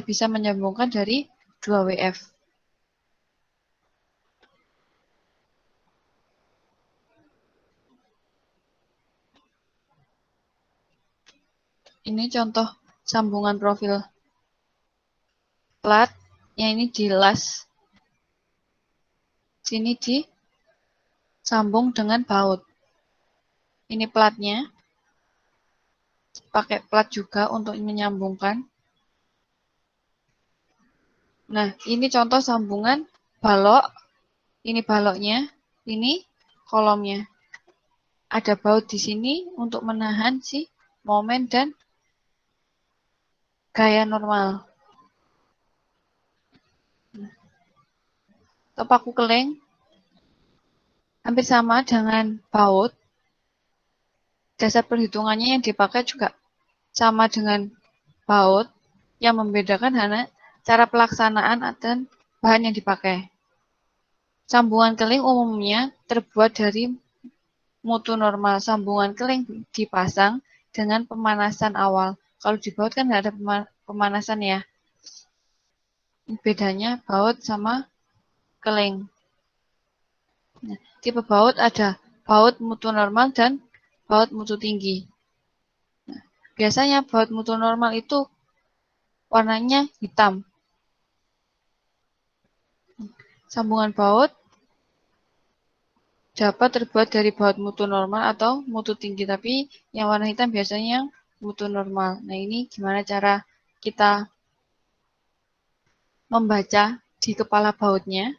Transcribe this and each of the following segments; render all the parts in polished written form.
bisa menyambungkan dari 2 WF. Ini contoh sambungan profil plat, yang ini dilas. Sini disambung dengan baut. Ini platnya. Pakai plat juga untuk menyambungkan. Nah, ini contoh sambungan balok. Ini baloknya, ini kolomnya. Ada baut di sini untuk menahan si momen dan gaya normal. Untuk paku keling hampir sama dengan baut. Dasar perhitungannya yang dipakai juga sama dengan baut. Yang membedakan hanya cara pelaksanaan dan bahan yang dipakai. Sambungan keling umumnya terbuat dari mutu normal. Sambungan keling dipasang dengan pemanasan awal. Kalau di baut kan nggak ada pemanasan ya. Bedanya baut sama keling. Nah, tipe baut ada baut mutu normal dan baut mutu tinggi. Nah, biasanya baut mutu normal itu warnanya hitam. Sambungan baut dapat terbuat dari baut mutu normal atau mutu tinggi, tapi yang warna hitam biasanya yang mutu normal. Nah, ini gimana cara kita membaca di kepala bautnya.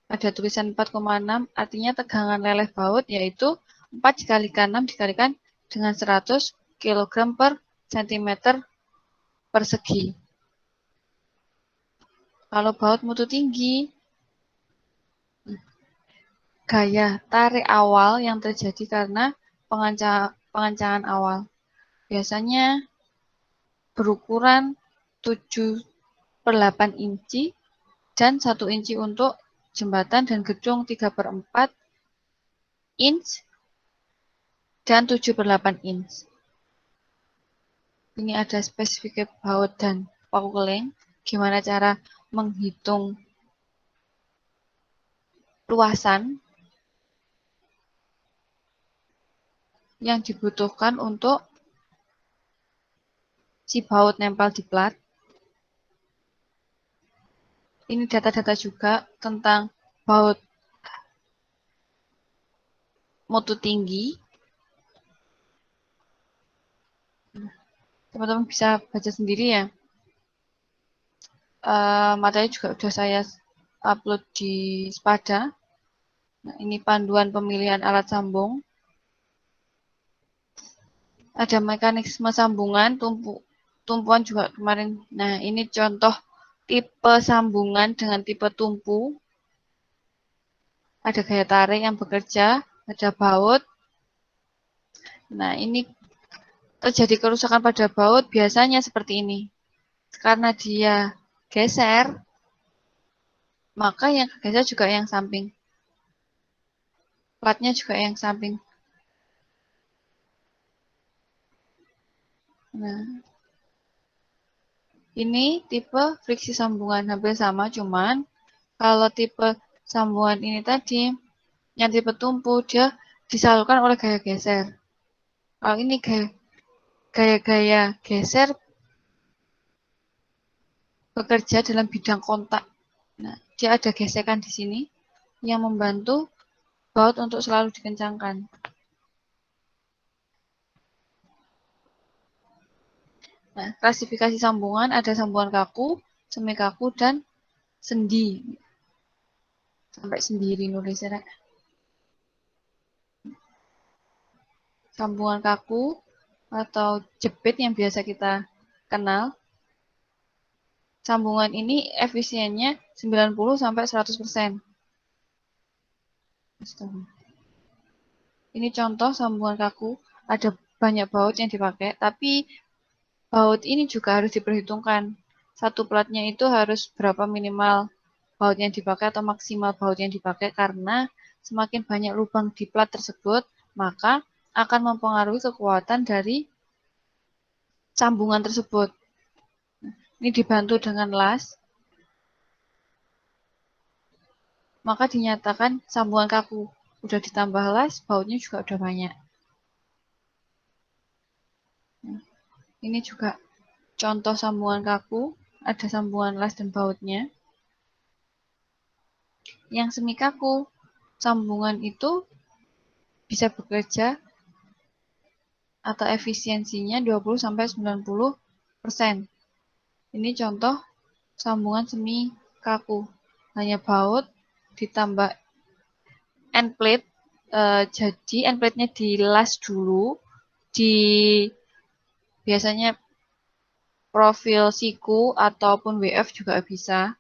Ada tulisan 4,6, artinya tegangan leleh baut yaitu 4 dikalikan 6 dikalikan dengan 100 kg per cm persegi. Kalau baut mutu tinggi, gaya tarik awal yang terjadi karena pengencangan awal. Biasanya berukuran 7/8 inci dan 1 inci untuk jembatan dan gedung 3/4 inch dan 7/8 inch. Ini ada spesifik baut dan paku keling. Gimana cara menghitung luasan yang dibutuhkan untuk si baut nempel di plat. Ini data-data juga tentang baut mutu tinggi. Teman-teman bisa baca sendiri ya. Materi juga sudah saya upload di Spada. Nah, ini panduan pemilihan alat sambung. Ada mekanisme sambungan, tumpuan juga kemarin. Nah, ini contoh tipe sambungan dengan tipe tumpu. Ada gaya tarik yang bekerja, ada baut. Nah, ini terjadi kerusakan pada baut biasanya seperti ini. Karena dia geser, maka yang geser juga yang samping. Platnya juga yang samping. Nah, ini tipe friksi sambungan hampir sama, cuman kalau tipe sambungan ini tadi, yang tipe tumpu, dia disalurkan oleh gaya geser. Kalau ini gaya-gaya geser bekerja dalam bidang kontak. Nah, dia ada gesekan di sini yang membantu baut untuk selalu dikencangkan. Nah, klasifikasi sambungan ada sambungan kaku, semi kaku, dan sendi. Sampai sendiri nulisnya. Sambungan kaku atau jepit yang biasa kita kenal. Sambungan ini efisiennya 90-100%. Ini contoh sambungan kaku. Ada banyak baut yang dipakai, tapi baut ini juga harus diperhitungkan. Satu platnya itu harus berapa minimal baut yang dipakai atau maksimal baut yang dipakai, karena semakin banyak lubang di plat tersebut, maka akan mempengaruhi kekuatan dari sambungan tersebut. ini dibantu dengan las, maka dinyatakan sambungan kaku. Udah ditambah las, bautnya juga udah banyak. Ini juga contoh sambungan kaku, ada sambungan las dan bautnya. Yang semi kaku, sambungan itu bisa bekerja atau efisiensinya 20-90%. Ini contoh sambungan semi kaku. Hanya baut ditambah end plate. Jadi end plate-nya dilas dulu di biasanya profil siku ataupun WF juga bisa.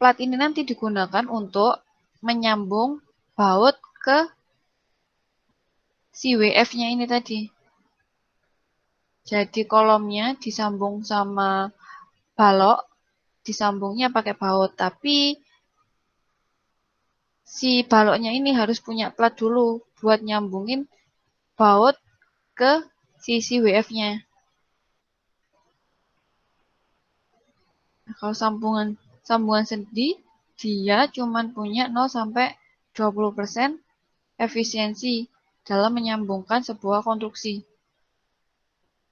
Plat ini nanti digunakan untuk menyambung baut ke si WF-nya ini tadi. Jadi kolomnya disambung sama balok, disambungnya pakai baut. Tapi si baloknya ini harus punya plat dulu buat nyambungin baut ke sisi WF-nya. Nah, kalau sambungan sendi, dia cuma punya 0-20% efisiensi dalam menyambungkan sebuah konstruksi.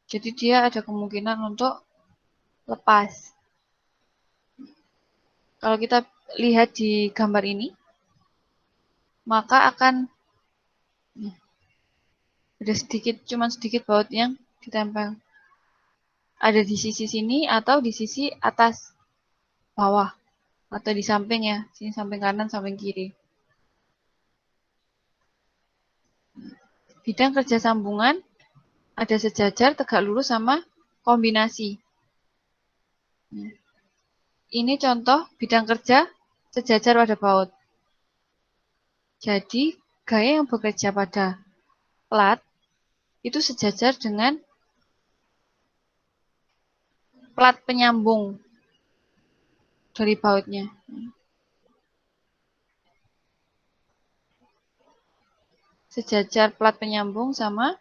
Jadi dia ada kemungkinan untuk lepas. Kalau kita lihat di gambar ini, maka akan ada cuma sedikit baut yang ditempel. Ada di sisi sini atau di sisi atas bawah atau di samping ya, sini samping kanan, samping kiri. Bidang kerja sambungan ada sejajar, tegak lurus, sama kombinasi. Ini contoh bidang kerja sejajar pada baut. Jadi, gaya yang bekerja pada plat itu sejajar dengan plat penyambung dari bautnya. Sejajar plat penyambung sama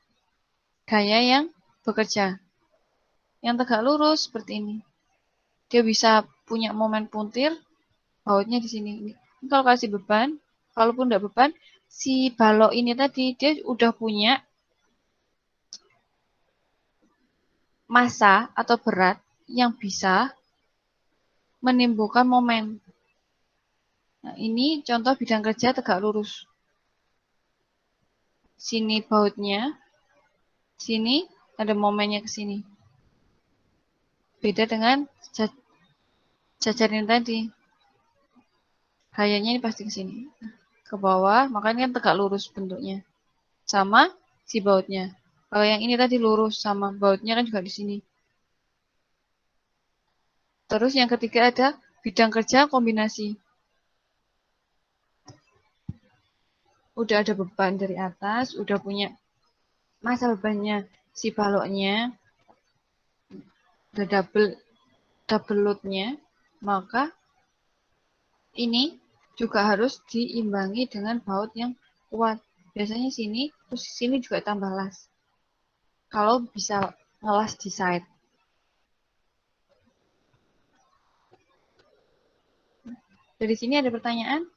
gaya yang bekerja. Yang tegak lurus seperti ini. Dia bisa punya momen puntir, bautnya di sini. Ini kalau kasih beban, kalaupun tidak beban, si balok ini tadi dia udah punya massa atau berat yang bisa menimbulkan momen. Nah, ini contoh bidang kerja tegak lurus. Sini bautnya, sini ada momennya ke sini. Beda dengan jajar ini tadi. Gayanya ini pasti ke sini. Ke bawah, makanya kan tegak lurus bentuknya. Sama si bautnya. Kalau yang ini tadi lurus sama bautnya kan juga di sini. Terus yang ketiga ada bidang kerja kombinasi. Udah ada beban dari atas, udah punya massa bebannya si baloknya, udah double loadnya, maka ini juga harus diimbangi dengan baut yang kuat. Biasanya sini, terus sini juga tambah las. Kalau bisa ngelas di side. Dari sini ada pertanyaan?